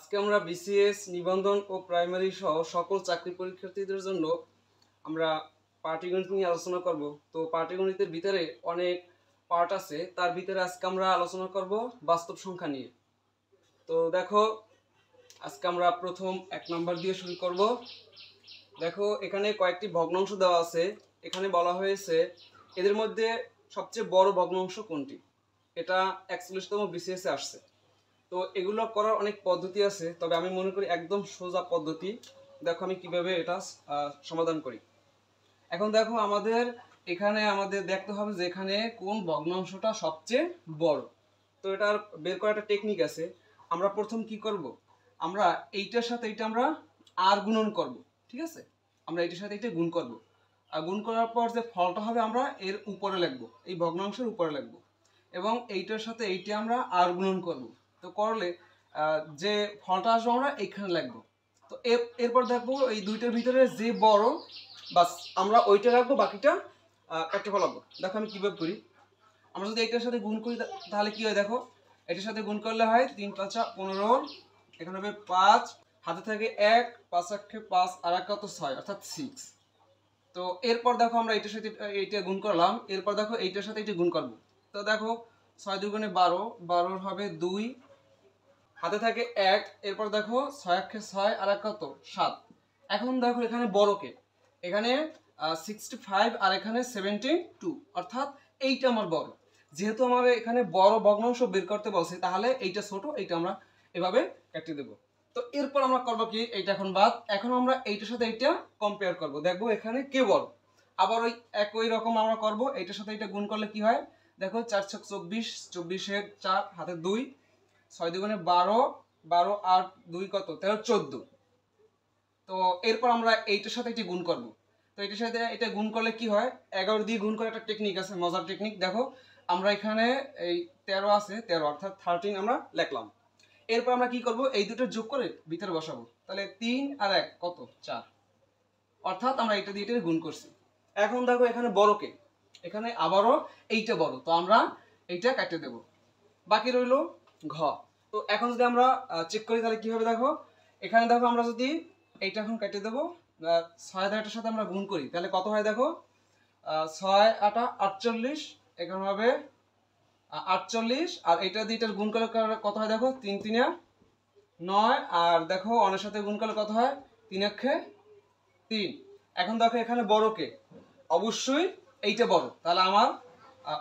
আজকে আমরা বিসিএস নিবন্ধন ও প্রাইমারি সহ সকল চাকরি পরীক্ষার্থীদের জন্য আমরা পাটিগণিত নিয়ে আলোচনা করব। তো পাটিগণিতের ভিতরে অনেক পার্ট আছে, তার ভিতরে আজকে আমরা আলোচনা করব বাস্তব সংখ্যা নিয়ে। তো দেখো, আজকে আমরা প্রথম 1 নাম্বার দিয়ে শুরু করব। দেখো, এখানে কয়েকটি ভগ্নাংশ দেওয়া আছে। এখানে বলা হয়েছে এদের মধ্যে সবচেয়ে বড় ভগ্নাংশ কোনটি। এটা 41তম বিসিএসে আসছে। তো এগুলো করার অনেক পদ্ধতি আছে, তবে আমি মনে করি একদম সোজা পদ্ধতি। দেখো আমি কিভাবে এটা সমাধান করি। এখন দেখো, আমাদের দেখতে হবে যে এখানে কোন ভগ্নাংশটা সবচেয়ে বড়। তো এটার বের করার একটা টেকনিক আছে। আমরা প্রথম কি করব, আমরা এইটার সাথে এইটা আমরা আর গুণন করব। ঠিক আছে, আমরা এইটার সাথে এইটা গুণ করব, আর গুণ করার পর যে ফলটা হবে আমরা এর উপরে লিখবো, এই ভগ্নাংশের উপরে লিখবো, এবং এইটার সাথে এইটা আমরা আর গুণন করব। তো করলে যে ফলটা আসবে আমরা এইখানে লিখবো। তো এরপর দেখবো এই দুইটার ভিতরে যে বড়, বাস আমরা ওইটা রাখবো, বাকিটা কেটে ফেলাবো। দেখো আমি কিভাবে করি। আমরা যদি এইটার সাথে গুণ করি তাহলে কি হয়, দেখো এটার সাথে গুণ করলে হয় 3 × 5 = 15, এখানে হবে 5, হাতে থাকে 1, 5 × 1 = 5, আর 1 কত 6, অর্থাৎ 6। তো এরপর দেখো আমরা এইটার সাথে এইটা গুণ করলাম, এরপর দেখো এইটার সাথে এইটা গুণ করব। তো দেখো 6 × 2 = 12, 12 হবে 2, হাতে থাকে 1, এরপর দেখো 6 × 1 = 6, আর 1 কত 7। এখন দেখো এখানে বড়কে, এখানে 65 আর এখানে 72, অর্থাৎ এইটা আমার বড়। যেহেতু আমার এখানে বড় ভগ্নাংশ বের করতে বলছে, তাহলে এইটা ছোট, এইটা আমরা এভাবে কেটে দেব। তো এরপর আমরা করব কি, এইটা এখন বাদ। এখন আমরা এইটার সাথে এইটা কম্পেয়ার করব, দেখবো এখানে কে বড়। আবার ওই একই রকম আমরা করব, এইটার সাথে এইটা গুণ করলে কি হয়, দেখো 4 × 6 = 24, 24 এর 4, হাতে 2, 6 × 2 = 12, 12 আর 2 কত 13, 14। তো এরপর আমরা এইটার সাথে এটা গুণ করব। তো এটার সাথে এটা গুণ করলে কি হয়, 11 দিয়ে গুণ করার একটা টেকনিক আছে, মজার টেকনিক। দেখো আমরা এখানে এই 13 আছে, 13 অর্থাৎ 13 আমরা লিখলাম। এরপর আমরা কি করব, এই দুটো যোগ করে ভিতরে বসাবো। তাহলে 3 আর 1 কত 4, অর্থাৎ আমরা এটা দিয়ে এটা গুণ করছি। এখন দেখো এখানে বড়কে, এখানে আবারও এইটা বড়, তো আমরা এইটা কেটে দেব। বাকি রইল ঘ। তো এখন যদি আমরা চেক করি তাহলে কি হবে, দেখো এখানে দেখো আমরা যদি এইটা এখন কেটে দেবো, 6 দ্বারা এটার সাথে আমরা গুণ করি তাহলে কত হয়, দেখো 6 × 8 = 48, এখানে হবে 48, আর এটা দিয়ে এটার গুণ করলে কত হয়, দেখো 3 × 3 = 9, আর দেখো অনের সাথে গুণ করলে কত হয়, 3 × 1 = 3। এখন দেখো এখানে বড়কে, অবশ্যই এইটা বড়, তাহলে আমার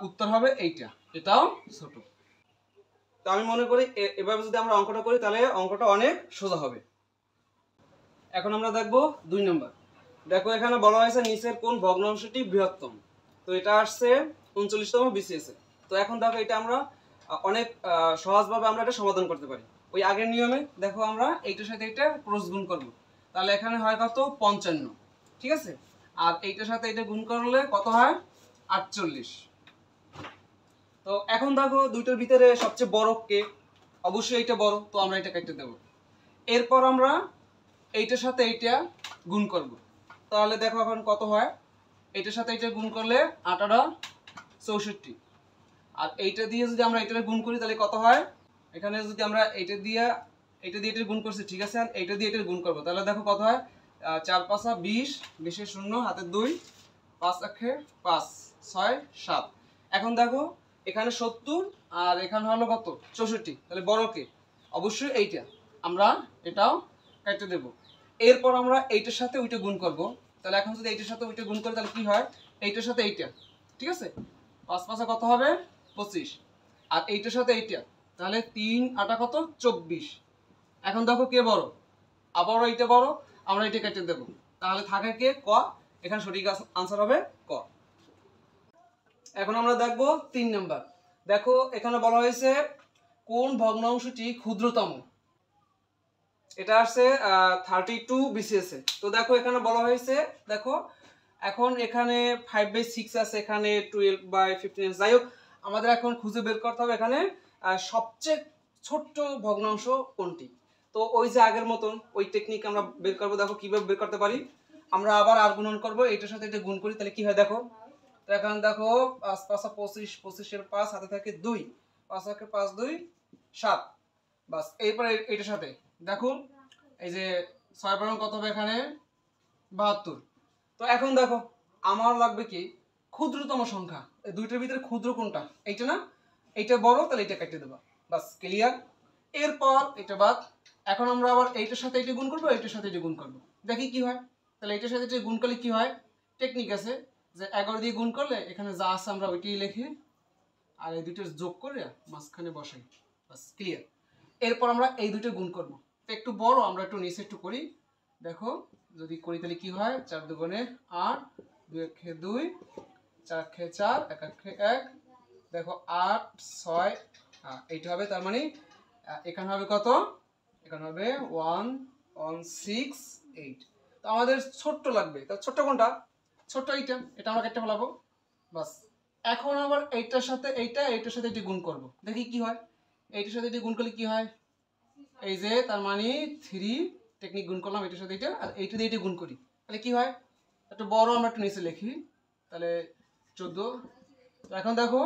উত্তর হবে এইটা, এটাও ছোট। তো আমি মনে করি এভাবে যদি আমরা অঙ্কটা করি তাহলে অঙ্কটা অনেক সোজা হবে। এখন আমরা দেখব 2 নম্বর। দেখো এখানে বলা হয়েছে নিচের কোন ভগ্নাংশটি বৃহত্তম। তো এটা আসছে 39তম বিসিএস এ। তো এখন দেখো এটা আমরা অনেক সহজভাবে আমরা এটা সমাধান করতে পারি। ওই আগের নিয়মে দেখো আমরা এইটার সাথে এটা ক্রস গুণ করব, তাহলে এখানে হয় কত 55, ঠিক আছে। আর এইটার সাথে এটা গুণ করলে কত হয় 48। তো এখন দেখো দুইটার ভিতরে সবচেয়ে বড় কে, অবশ্যই এইটা বড়, তো আমরা এটা কেটে দেব। এরপর আমরা এইটার সাথে এইটা গুণ করব, তাহলে দেখো এখন কত হয়, এইটার সাথে এইটা গুণ করলে 18 64, আর এইটা দিয়ে যদি আমরা এইটা গুণ করি তাহলে কত হয়, এখানে যদি আমরা এইটা দিয়ে এটা গুণ করছি, ঠিক আছে, আর এইটা দিয়ে এটা গুণ করব, তাহলে দেখো কত হয় 4 × 5 = 20, 20 এর 0, হাতে 2, 5 × 1 = 5, 6 7। এখন দেখো এখানে 70 আর এখানে হলো কত 64, তাহলে বড়কে অবশ্যই এইটা, আমরা এটাও কেটে দেব। এরপর আমরা এইটার সাথে ওইটা গুণ করব, তাহলে এখন যদি এইটার সাথে ওইটা গুণ করি তাহলে কি হয়, এইটার সাথে এইটা, ঠিক আছে, 5 × 5 = কত হবে 25, আর এইটার সাথে এইটা, তাহলে 3 × 8 = কত 24। এখন দেখো কে বড়, আবারও এইটা বড়, আমরা এটা কেটে দেব, তাহলে থাকে কে ক, এখানে সঠিক আনসার হবে ক। এখন আমরা দেখব 3 নাম্বার। দেখো এখানে বলা হয়েছে কোন ভগ্নাংশটি ক্ষুদ্রতম। এটা আসছে 32 বিসিএস এ। তো দেখো এখানে বলা হয়েছে, দেখো এখন এখানে 5/6 আছে, এখানে 12/15 আছে। যাই হোক, আমাদের এখন খুঁজে বের করতে হবে এখানে সবচেয়ে ছোট্ট ভগ্নাংশ কোনটি। তো ওই যে আগের মতন ওই টেকনিক আমরা বের করবো। দেখো কিভাবে বের করতে পারি, আমরা আবার আর গুণন করবো, এটার সাথে এটা গুণ করি, তাহলে কি হয় দেখো। তো এখন দেখো 5 × 5 = 25, 25 এর 5, হাতে থাকে 2, 5 × 1 = 5, 2 7, বাস। এরপরে এটার সাথে দেখো এই যে 6 বরং কত হবে এখানে 72। তো এখন দেখো আমার লাগবে কি ক্ষুদ্রতম সংখ্যা, এই দুইটার ভিতরে ক্ষুদ্র কোনটা, এইটা না, এইটা বড়, তাহলে এটা কেটে দেবা, বাস ক্লিয়ার। এরপর এটা বাদ। এখন আমরা আবার এইটার সাথে এটা গুণ করবো, এইটার সাথে এটা গুণ করবো, দেখি কি হয়। তাহলে এটার সাথে এটা গুণ করলে কি হয়, টেকনিক আছে যে 11 দিয়ে গুণ করলে এখানে যা আছে আমরা ওইটাই লিখি, আর এই দুইটার যোগ করে মাঝখানে বসাই, বাস ক্লিয়ার। এরপর আমরা এই দুইটা গুণ করব, তো একটু বড়, আমরা একটু নিচে একটু করি। দেখো যদি করি তাহলে কি হয়, 4 দুগুণে 8, 2 একে 2, 4 একে 4, 1 একে 1। দেখো 8 6, এইটা হবে, তার মানে এখানে হবে কত, এখানে হবে 1 1 6 8। তো আমাদের ছোট্ট লাগবে, তা ছোট্ট কোনটা, ছোট্ট এইটা, এটা আমরা কেটে ফেলাবো, বাস। এখন আবার এইটার সাথে এইটা, এইটার সাথে এটি গুণ করব, দেখি কি হয়। এইটার সাথে এটি গুণ করলে কি হয়, এই যে তার মানে 3 টেকনিক গুণ করলাম এটার সাথে এটা, আর এইটা দিয়ে এটি গুণ করি, তাহলে কি হয়, একটু বড় আমরা একটু নিচে লিখি, তাহলে 14। তো এখন দেখো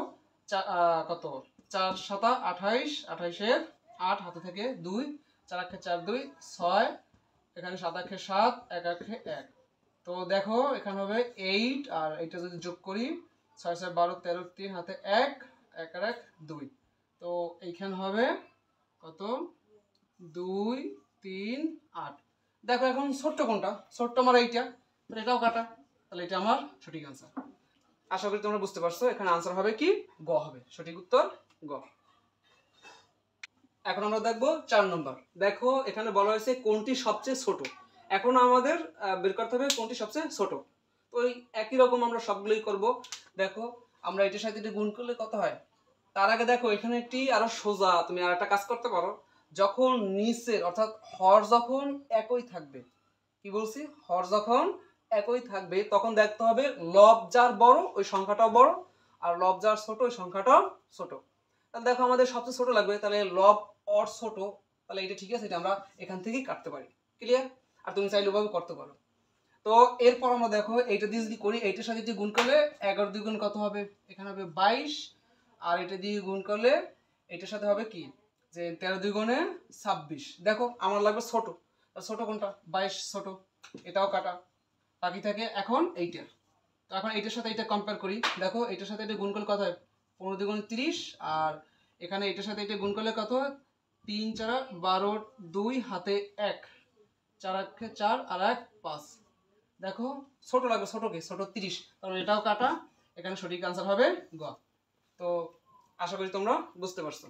কত, 4 7 28, 28 8 হাতে থেকে 2, 4 একে 4 2 6, এখানে 7 একে 7, 1 একে 1। তো দেখো এখানে হবে 8, আর এটা যদি যোগ করি 6 6 12 13, 3 হাতে 1 1 আর 1 2। তো এইখানে হবে কত, 2 3 8। দেখো এখন ছোট্ট কোনটা, ছোট্ট আমার এইটা, তাহলে এটাও কাটা, তাহলে এটা আমার সঠিক আনসার। আশা করি তোমরা বুঝতে পারছো, এখানে আনসার হবে কি গ হবে, সঠিক উত্তর গ। এখন আমরা দেখবো 4 নম্বর। দেখো এখানে বলা হয়েছে কোনটি সবচেয়ে ছোট। এখন আমাদের বের করতে হবে কোনটি সবচেয়ে ছোট। তো ওই একই রকম আমরা সবগুলোই করব। দেখো আমরা এটার সাথে এটা গুণ করলে কত হয়, তার আগে দেখো এখানে একটি আরো সোজা তুমি আর একটা কাজ করতে পারো। যখন নিচের অর্থাৎ হর যখন একই থাকবে, কি বলছি, হর যখন একই থাকবে তখন দেখতে হবে লব যার বড় ওই সংখ্যাটাও বড়, আর লব যার ছোট ওই সংখ্যাটাও ছোট। তাহলে দেখো আমাদের সবচেয়ে ছোট লাগবে, তাহলে লব অর ছোট, তাহলে এটা ঠিক আছে, এটা আমরা এখান থেকেই কাটতে পারি, ক্লিয়ার। আর তুমি চাইলে ওভাবে করতে পারো। তো এরপর আমরা দেখো এইটা দিয়ে যদি করি, এইটার সাথে যদি গুণ করলে 11 দ্বিগুণ কত হবে, এখানে হবে 22, আর এটা দিয়ে গুণ করলে এটার সাথে হবে কি, যে 13 দ্বিগুণে 26। দেখো আমার লাগবে ছোট, ছোট কোনটা, 22 ছোট, এটাও কাটা, বাকি থাকে এখন এইটা। তো এখন এইটার সাথে এটা কম্পেয়ার করি, দেখো এইটার সাথে এটা গুণ করলে কত হয়, 15 দ্বিগুণে 30, আর এখানে এটার সাথে এটা গুণ করলে কত হয়, 3 4 12, 2 হাতে 1, 4 একে 4 আর 1 5। দেখো ছোট লাগবে, ছোট কি, ছোট 30, তাহলে এটাও কাটা, এখানে সঠিক আনসার হবে গ। তো আশা করি তোমরা বুঝতে পারছো।